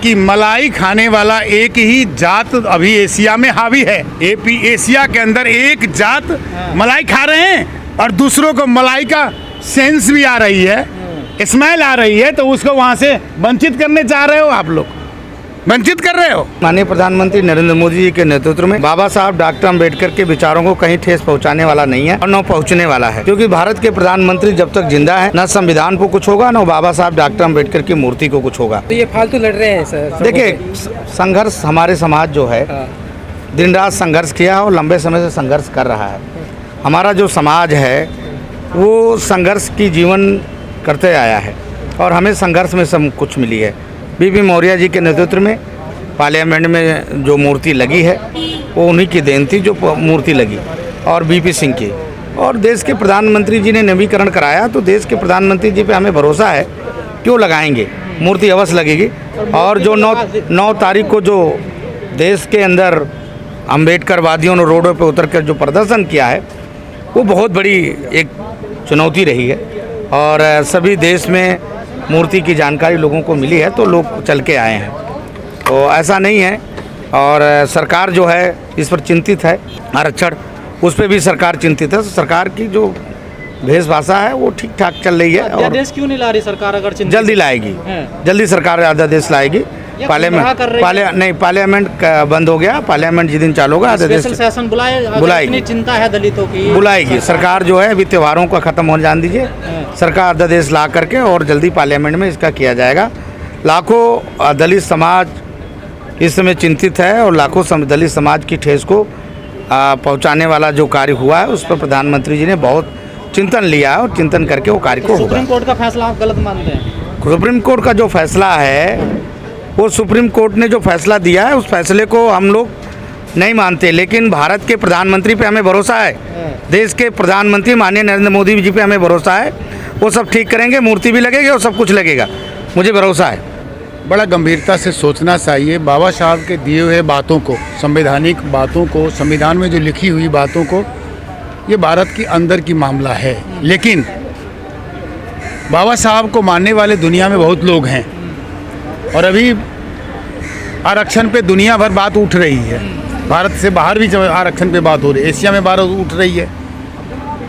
कि मलाई खाने वाला एक ही जात अभी एशिया में हावी है। एशिया के अंदर एक जात मलाई खा रहे हैं और दूसरों को मलाई का सेंस भी आ रही है, स्मेल आ रही है, तो उसको वहाँ से वंचित करने चाह रहे हो आप लोग, वंचित कर रहे हो। माननीय प्रधानमंत्री नरेंद्र मोदी जी के नेतृत्व में बाबा साहब डॉक्टर अम्बेडकर के विचारों को कहीं ठेस पहुंचाने वाला नहीं है और न पहुंचने वाला है, क्योंकि भारत के प्रधानमंत्री जब तक जिंदा है न संविधान को कुछ होगा न बाबा साहब डॉक्टर अम्बेडकर की मूर्ति को कुछ होगा। तो ये फालतू लड़ रहे हैं सर। देखिए, संघर्ष हमारे समाज जो है दिन रात संघर्ष किया है और लंबे समय से संघर्ष कर रहा है। हमारा जो समाज है वो संघर्ष की जीवन करते आया है और हमें संघर्ष में सब कुछ मिली है। बीपी मौर्य जी के नेतृत्व में पार्लियामेंट में जो मूर्ति लगी है वो उन्हीं की देन थी जो मूर्ति लगी, और बीपी सिंह की। और देश के प्रधानमंत्री जी ने नवीकरण कराया, तो देश के प्रधानमंत्री जी पे हमें भरोसा है कि वो लगाएंगे, मूर्ति अवश्य लगेगी। और जो 9 तारीख को जो देश के अंदर अम्बेडकर वादियों ने रोडों पर उतर कर जो प्रदर्शन किया है वो बहुत बड़ी एक चुनौती रही है और सभी देश में मूर्ति की जानकारी लोगों को मिली है तो लोग चल के आए हैं। तो ऐसा नहीं है, और सरकार जो है इस पर चिंतित है। आरक्षण उस पर भी सरकार चिंतित है। सरकार की जो भेषभाषा है वो ठीक ठाक चल रही है। और अध्यादेश क्यों नहीं ला रही सरकार? अगर जल्दी लाएगी, जल्दी सरकार अध्यादेश लाएगी। पार्लियामेंट बंद हो गया, पार्लियामेंट जिस दिन चालू होगा अध्यादेश बुलाएगी। चिंता है दलितों की, बुलाएगी सरकार जो है। अभी त्योहारों का खत्म हो जाने दीजिए, सरकार अध्यादेश ला करके और जल्दी पार्लियामेंट में इसका किया जाएगा। लाखों दलित समाज इस समय चिंतित है और लाखों दलित समाज की ठेस को पहुंचाने वाला जो कार्य हुआ है उस पर प्रधानमंत्री जी ने बहुत चिंतन लिया है और चिंतन करके वो कार्य को होगा। सुप्रीम कोर्ट का फैसला आप गलत मानते हैं? सुप्रीम कोर्ट का जो फैसला है वो सुप्रीम कोर्ट ने जो फैसला दिया है उस फैसले को हम लोग नहीं मानते, लेकिन भारत के प्रधानमंत्री पे हमें भरोसा है। देश के प्रधानमंत्री माननीय नरेंद्र मोदी जी पे हमें भरोसा है, वो सब ठीक करेंगे, मूर्ति भी लगेगी और सब कुछ लगेगा, मुझे भरोसा है। बड़ा गंभीरता से सोचना चाहिए। बाबा साहब के दिए हुए बातों को, संवैधानिक बातों को, संविधान में जो लिखी हुई बातों को, ये भारत के अंदर की मामला है। लेकिन बाबा साहब को मानने वाले दुनिया में बहुत लोग हैं और अभी आरक्षण पे दुनिया भर बात उठ रही है। भारत से बाहर भी आरक्षण पे बात हो रही है, एशिया में बात उठ रही है,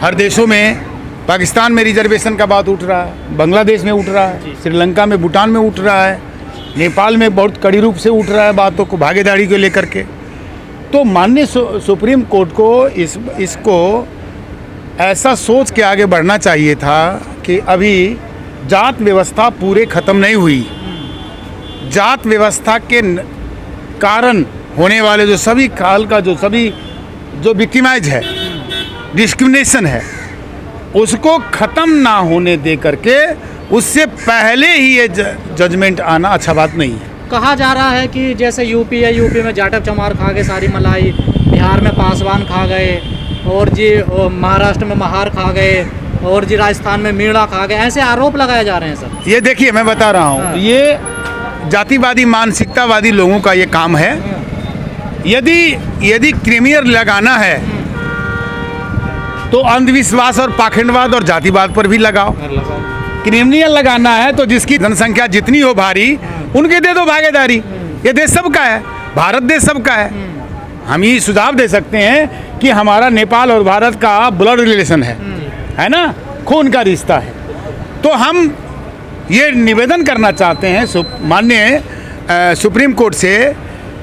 हर देशों में। पाकिस्तान में रिजर्वेशन का बात उठ रहा है, बांग्लादेश में उठ रहा है, श्रीलंका में, भूटान में उठ रहा है, नेपाल में बहुत कड़ी रूप से उठ रहा है बातों को, भागीदारी को लेकर के। तो माननीय सुप्रीम कोर्ट को इसको ऐसा सोच के आगे बढ़ना चाहिए था कि अभी जात व्यवस्था पूरे ख़त्म नहीं हुई। जात व्यवस्था के कारण होने वाले जो सभी काल का जो विक्टिमाइज है, डिस्क्रिमिनेशन है, उसको ख़त्म ना होने दे करके उससे पहले ही ये जजमेंट आना अच्छा बात नहीं है। कहा जा रहा है कि जैसे यूपी है, यूपी में जाटव चमार खा गए सारी मलाई, बिहार में पासवान खा गए, और जी महाराष्ट्र में महार खा गए, और जी राजस्थान में मीणा खा गए, ऐसे आरोप लगाए जा रहे हैं सर। ये देखिए, मैं बता रहा हूँ, ये जातिवादी मानसिकतावादी लोगों का ये काम है। यदि क्रिमिनल लगाना है तो अंधविश्वास और पाखंडवाद और जातिवाद पर भी लगाओ। क्रिमिनल लगाना है तो जिसकी जनसंख्या जितनी हो भारी उनके दे दो भागीदारी। ये देश सबका है, भारत देश सबका है। हम ये सुझाव दे सकते हैं कि हमारा नेपाल और भारत का ब्लड रिलेशन है ना, खून का रिश्ता है। तो हम ये निवेदन करना चाहते हैं माननीय सुप्रीम कोर्ट से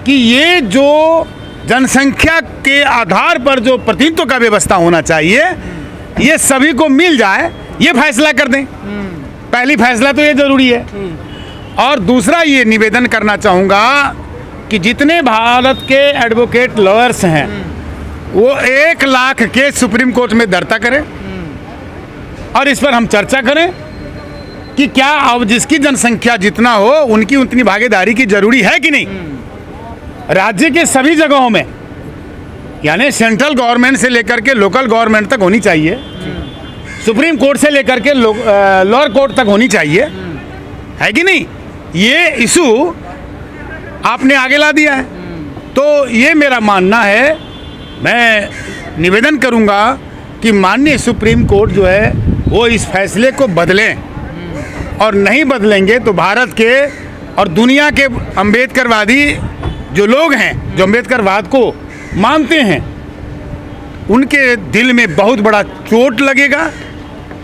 कि ये जो जनसंख्या के आधार पर जो प्रतिनिधित्व का व्यवस्था होना चाहिए ये सभी को मिल जाए, ये फैसला कर दें। पहली फैसला तो ये ज़रूरी है। और दूसरा ये निवेदन करना चाहूँगा कि जितने भारत के एडवोकेट लॉयर्स हैं वो 1 लाख केस सुप्रीम कोर्ट में दर्ता करें और इस पर हम चर्चा करें कि क्या अब जिसकी जनसंख्या जितना हो उनकी उतनी भागीदारी की जरूरी है कि नहीं। राज्य के सभी जगहों में, यानी सेंट्रल गवर्नमेंट से लेकर के लोकल गवर्नमेंट तक होनी चाहिए, सुप्रीम कोर्ट से लेकर के लोअर कोर्ट तक होनी चाहिए, है कि नहीं। ये इशू आपने आगे ला दिया है। तो ये मेरा मानना है, मैं निवेदन करूंगा कि माननीय सुप्रीम कोर्ट जो है वो इस फैसले को बदलें, और नहीं बदलेंगे तो भारत के और दुनिया के अम्बेडकरवादी जो लोग हैं, जो अम्बेडकरवाद को मानते हैं, उनके दिल में बहुत बड़ा चोट लगेगा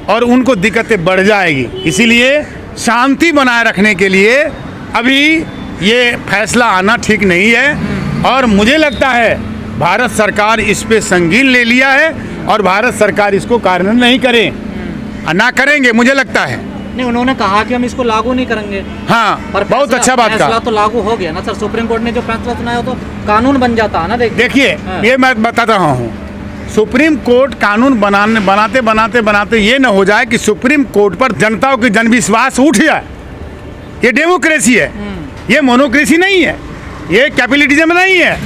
और उनको दिक्कतें बढ़ जाएगी। इसीलिए शांति बनाए रखने के लिए अभी ये फैसला आना ठीक नहीं है और मुझे लगता है भारत सरकार इस पे संगीन ले लिया है और भारत सरकार इसको कार्यान्वयन नहीं ना करेंगे, मुझे लगता है। नहीं, उन्होंने कहा कि हम इसको लागू नहीं करेंगे। हाँ, पर बहुत अच्छा बात फैसला कहा। तो लागू हो गया ना सर, सुप्रीम कोर्ट ने जो फैसला सुनाया तो कानून बन जाता है ना। देखिए हाँ। ये मैं बता रहा हूँ, सुप्रीम कोर्ट कानून बनाते ये न हो जाए कि सुप्रीम कोर्ट पर जनताओं की जनविश्वास उठ जाए। ये डेमोक्रेसी है, ये मोनोक्रेसी नहीं है, ये कैपिटलिज्म नहीं है,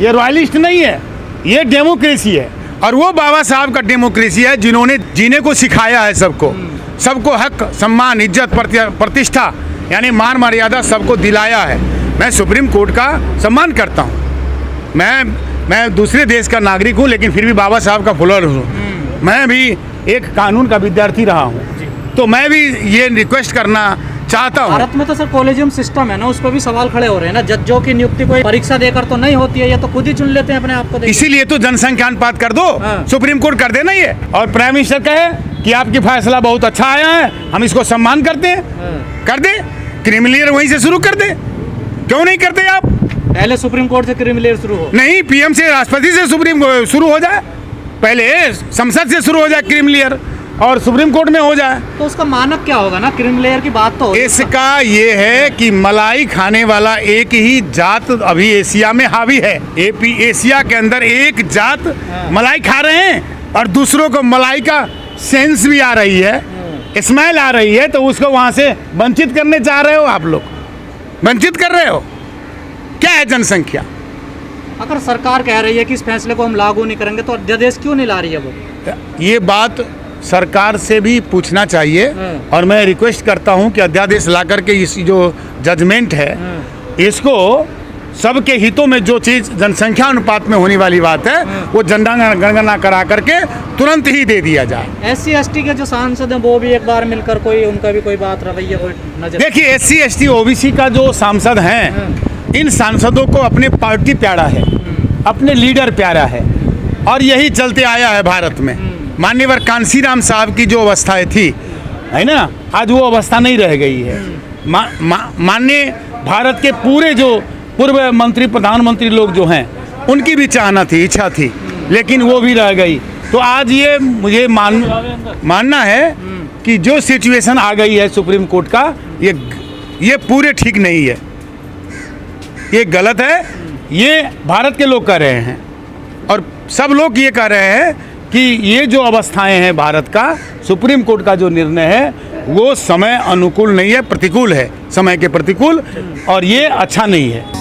ये रॉयलिस्ट नहीं है, ये डेमोक्रेसी है। और वो बाबा साहब का डेमोक्रेसी है जिन्होंने जीने को सिखाया है सबको हक, सम्मान, इज्जत, प्रतिष्ठा यानी मान मर्यादा सबको दिलाया है। मैं सुप्रीम कोर्ट का सम्मान करता हूँ। मैं दूसरे देश का नागरिक हूँ लेकिन फिर भी बाबा साहब का फॉलोअर हूँ। मैं भी एक कानून का विद्यार्थी रहा हूँ, तो मैं भी ये रिक्वेस्ट करना चाहता हूँ। भारत में तो सर कॉलेजियम सिस्टम है ना, उस पर भी सवाल खड़े हो रहे हैं ना। जजों की नियुक्ति कोई परीक्षा देकर तो नहीं होती है, ये तो खुद ही चुन लेते हैं अपने आप को। इसीलिए तो जनसंख्या अनुपात कर दो, हाँ। सुप्रीम कोर्ट कर देना ये। और प्राइम मिनिस्टर कहे कि आपकी फैसला बहुत अच्छा आया है, हम इसको सम्मान करते हैं, कर दे। क्रिमिनल वहीं से शुरू कर दे, क्यों नहीं करते आप? पहले सुप्रीम कोर्ट से क्रिमिनल शुरू हो, नहीं, पीएम से, राष्ट्रपति से सुप्रीम शुरू हो जाए, पहले संसद से शुरू हो जाए क्रिमिनल और सुप्रीम कोर्ट में हो जाए। तो उसका मानक क्या होगा ना, क्रिमिनल की बात तो होगी। इसका ये है कि मलाई खाने वाला एक ही जात अभी एशिया में हावी है। एशिया के अंदर एक जात मलाई खा रहे हैं और दूसरों को मलाई का सेंस भी आ रही है, स्मेल आ रही है, तो उसको वहाँ से वंचित करने चाह रहे हो आप लोग, वंचित कर रहे हो। क्या है जनसंख्या? अगर सरकार कह रही है कि इस फैसले को हम लागू नहीं करेंगे तो अध्यादेश क्यों नहीं ला रही है वो? ये बात सरकार से भी पूछना चाहिए और मैं रिक्वेस्ट करता हूं कि अध्यादेश ला करके इस जो जजमेंट है इसको सबके हितों में, जो चीज़ जनसंख्या अनुपात में होने वाली बात है वो जनगणना करा करके तुरंत ही दे दिया जाए। SC/ST के जो सांसद हैं वो भी एक बार मिलकर कोई उनका भी कोई बात रवैया कोई नजर। देखिए SC/ST OBC का जो सांसद हैं, इन सांसदों को अपने पार्टी प्यारा है, अपने लीडर प्यारा है और यही चलते आया है भारत में। माननीय कांसीराम साहब की जो अवस्थाएं थी, है ना, आज वो अवस्था नहीं रह गई है। माननीय भारत के पूरे जो पूर्व मंत्री, प्रधानमंत्री लोग जो हैं, उनकी भी चाहना थी, इच्छा थी, लेकिन वो भी रह गई। तो आज ये मुझे मानना है कि जो सिचुएशन आ गई है सुप्रीम कोर्ट का, ये पूरे ठीक नहीं है, ये गलत है। ये भारत के लोग कह रहे हैं और सब लोग ये कह रहे हैं कि ये जो अवस्थाएं हैं भारत का, सुप्रीम कोर्ट का जो निर्णय है वो समय अनुकूल नहीं है, प्रतिकूल है, समय के प्रतिकूल, और ये अच्छा नहीं है।